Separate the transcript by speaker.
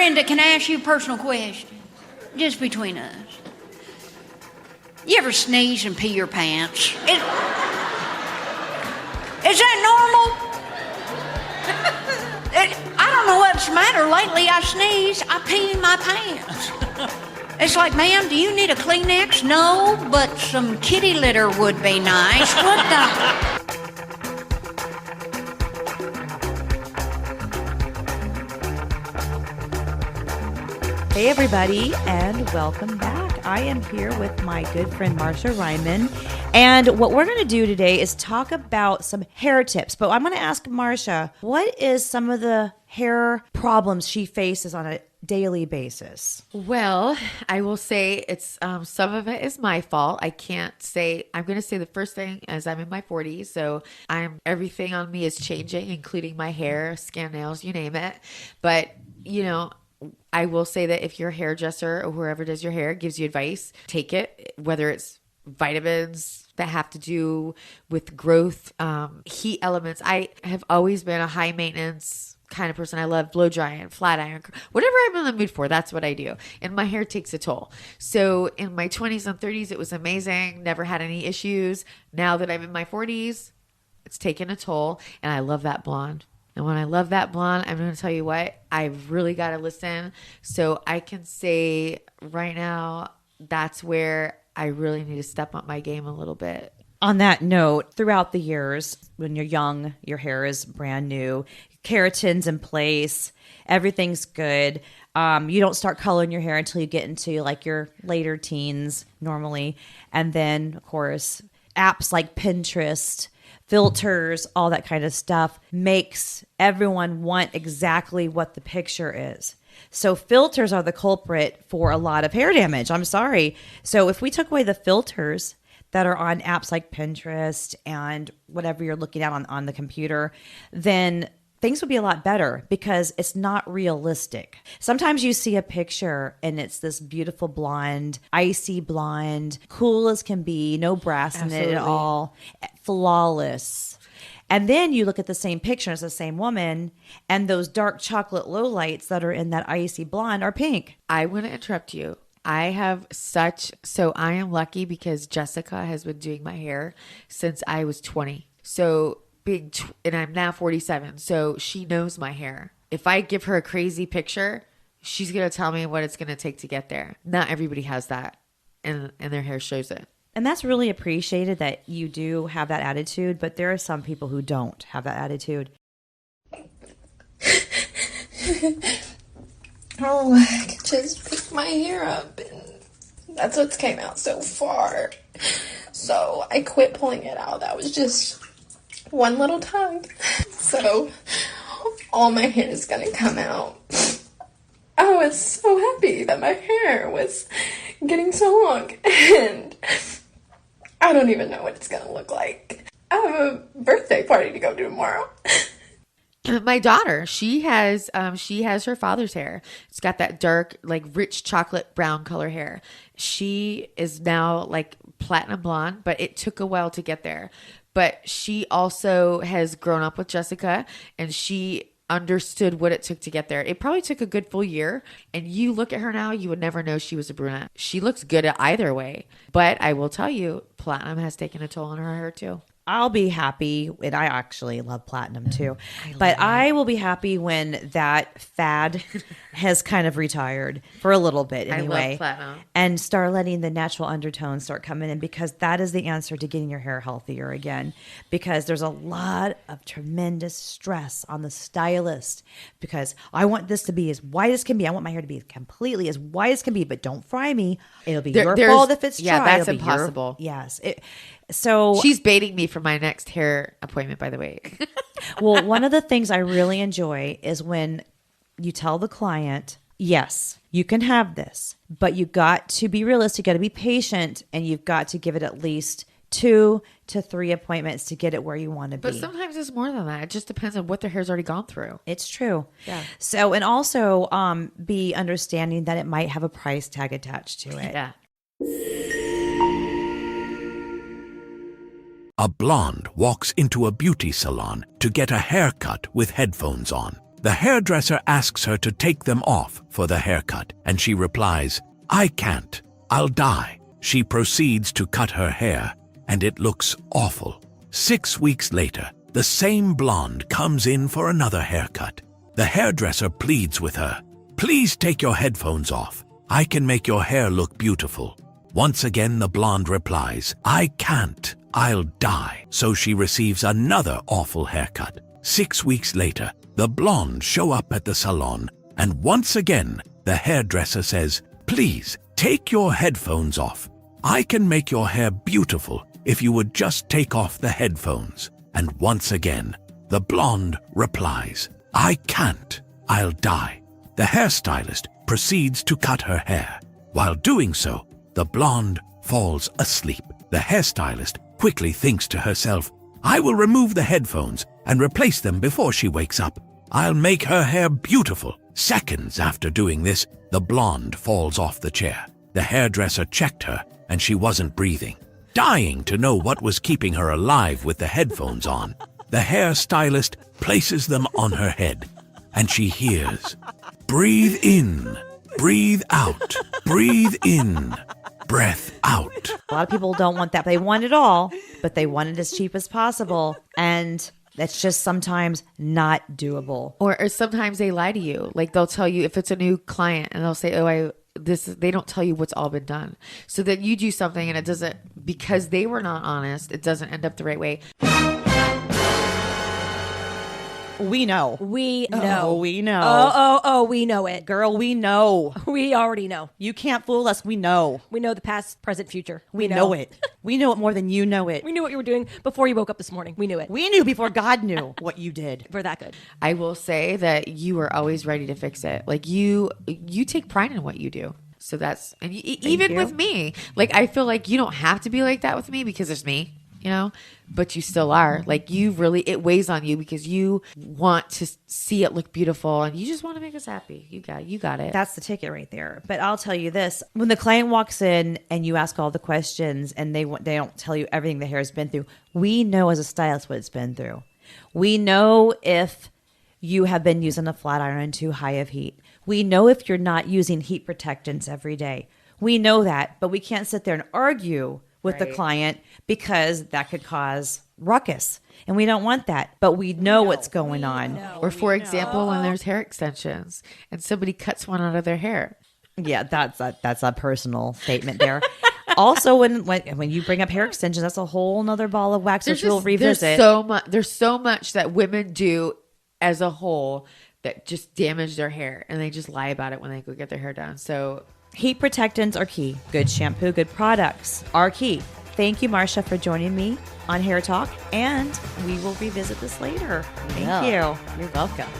Speaker 1: Brenda, can I ask you a personal question? Just between us. You ever sneeze and pee your pants? Is that normal? I don't know what's the matter. Lately I sneeze, I pee in my pants. It's like, ma'am, do you need a Kleenex? No, but some kitty litter would be nice. What the...
Speaker 2: Hey everybody, and welcome back. I am here with my good friend Marcia Ryman, and what we're going to do today is talk about some hair tips. But I'm going to ask Marcia, what is some of the hair problems she faces on a daily basis?
Speaker 3: Well, I will say it's some of it is my fault. I'm going to say the first thing is I'm in my 40s, so everything on me is changing, including my hair, skin, nails, you name it. But I will say that if your hairdresser or whoever does your hair gives you advice, take it, whether it's vitamins that have to do with growth, heat elements. I have always been a high maintenance kind of person. I love blow drying, flat iron, whatever I'm in the mood for, that's what I do. And my hair takes a toll. So in my 20s and 30s, it was amazing. Never had any issues. Now that I'm in my 40s, it's taken a toll. And I love that blonde. And when I love that blonde, I'm going to tell you what, I've really got to listen. So I can say right now, that's where I really need to step up my game a little bit.
Speaker 2: On that note, throughout the years, when you're young, your hair is brand new, keratin's in place, everything's good. You don't start coloring your hair until you get into like your later teens normally. And then, of course, apps like Pinterest, filters, all that kind of stuff makes everyone want exactly what the picture is. So filters are the culprit for a lot of hair damage. I'm sorry. So if we took away the filters that are on apps like Pinterest and whatever you're looking at on the computer, then things would be a lot better because it's not realistic. Sometimes you see a picture and it's this beautiful blonde, icy blonde, cool as can be, no brass in it at all, flawless. And then you look at the same picture, it's the same woman, and those dark chocolate lowlights that are in that icy blonde are pink. I
Speaker 3: want to interrupt you. I am lucky because Jessica has been doing my hair since I was 20. So and I'm now 47, so she knows my hair. If I give her a crazy picture, she's going to tell me what it's going to take to get there. Not everybody has that, and their hair shows it.
Speaker 2: And that's really appreciated that you do have that attitude, but there are some people who don't have that attitude.
Speaker 4: I could just pick my hair up, and that's what's came out so far. So I quit pulling it out. That was just one little tug. So all my hair is gonna come out. I was so happy that my hair was getting so long, and I don't even know what it's gonna look like. I have a birthday party to go to tomorrow.
Speaker 3: My daughter, she has her father's hair. It's got that dark, like rich chocolate brown color hair. She is now like platinum blonde, but it took a while to get there. But she also has grown up with Jessica, and she understood what it took to get there. It probably took a good full year, and you look at her now, you would never know she was a brunette. She looks good at either way, but I will tell you, platinum has taken a toll on her hair too.
Speaker 2: I'll be happy, and I actually love platinum too, I will be happy when that fad has kind of retired for a little bit anyway.
Speaker 3: I love platinum.
Speaker 2: And start letting the natural undertones start coming in, because that is the answer to getting your hair healthier again, because there's a lot of tremendous stress on the stylist, because I want this to be as white as can be. I want my hair to be completely as white as can be, but don't fry me. It'll be your fault if it's dry.
Speaker 3: Yeah, that's impossible.
Speaker 2: Yes. So
Speaker 3: she's baiting me for my next hair appointment, by the way.
Speaker 2: Well, one of the things I really enjoy is when you tell the client, yes, you can have this, but you got to be realistic, you got to be patient, and you've got to give it at least 2 to 3 appointments to get it where you want to be.
Speaker 3: But sometimes it's more than that. It just depends on what their hair's already gone through.
Speaker 2: It's true.
Speaker 3: Yeah.
Speaker 2: So, and also be understanding that it might have a price tag attached to it.
Speaker 3: Yeah.
Speaker 5: A blonde walks into a beauty salon to get a haircut with headphones on. The hairdresser asks her to take them off for the haircut, and she replies, "I can't. I'll die." She proceeds to cut her hair, and it looks awful. 6 weeks later, the same blonde comes in for another haircut. The hairdresser pleads with her, "Please take your headphones off. I can make your hair look beautiful." Once again, the blonde replies, "I can't. I'll die." So she receives another awful haircut. 6 weeks later, the blonde show up at the salon, and once again, the hairdresser says, "Please take your headphones off. I can make your hair beautiful if you would just take off the headphones." And once again, the blonde replies, "I can't. I'll die." The hairstylist proceeds to cut her hair. While doing so, the blonde falls asleep. The hairstylist quickly thinks to herself, "I will remove the headphones and replace them before she wakes up. I'll make her hair beautiful." Seconds after doing this, the blonde falls off the chair. The hairdresser checked her, and she wasn't breathing. Dying to know what was keeping her alive with the headphones on, the hairstylist places them on her head, and she hears, "Breathe in, breathe out, breathe in, breath out."
Speaker 2: A lot of people don't want that. They want it all, but they want it as cheap as possible. And that's just sometimes not doable.
Speaker 3: Or sometimes they lie to you. Like they'll tell you if it's a new client and they'll say, they don't tell you what's all been done. So that you do something and it doesn't, because they were not honest, it doesn't end up the right way.
Speaker 2: We know.
Speaker 6: We know.
Speaker 2: Oh, we know.
Speaker 6: Oh, we know it.
Speaker 2: Girl, we know.
Speaker 6: We already know.
Speaker 2: You can't fool us. We know.
Speaker 6: We know the past, present, future.
Speaker 2: We know it. We know it more than you know it.
Speaker 6: We knew what you were doing before you woke up this morning. We knew it.
Speaker 2: We knew before God knew what you did.
Speaker 6: We're that good.
Speaker 3: I will say that you are always ready to fix it. Like you take pride in what you do. So that's, and even with me, like, I feel like you don't have to be like that with me because it's me, you know, but you still are. Like you really, it weighs on you because you want to see it look beautiful and you just want to make us happy. You got it.
Speaker 2: That's the ticket right there. But I'll tell you this, when the client walks in and you ask all the questions and they don't tell you everything the hair has been through, we know as a stylist what it's been through. We know if you have been using a flat iron in too high of heat. We know if you're not using heat protectants every day. We know that, but we can't sit there and argue with the client because that could cause ruckus. And we don't want that, but we know what's going on.
Speaker 3: Or for example, when there's hair extensions and somebody cuts one out of their hair.
Speaker 2: Yeah, that's a personal statement there. Also, when you bring up hair extensions, that's a whole nother ball of wax, which we'll revisit.
Speaker 3: There's so much that women do as a whole that just damage their hair, and they just lie about it when they go get their hair done. So
Speaker 2: heat protectants are key. Good shampoo, good products are key. Thank you, Marcia, for joining me on Hair Talk, and we will revisit this later. Thank you.
Speaker 3: You're welcome.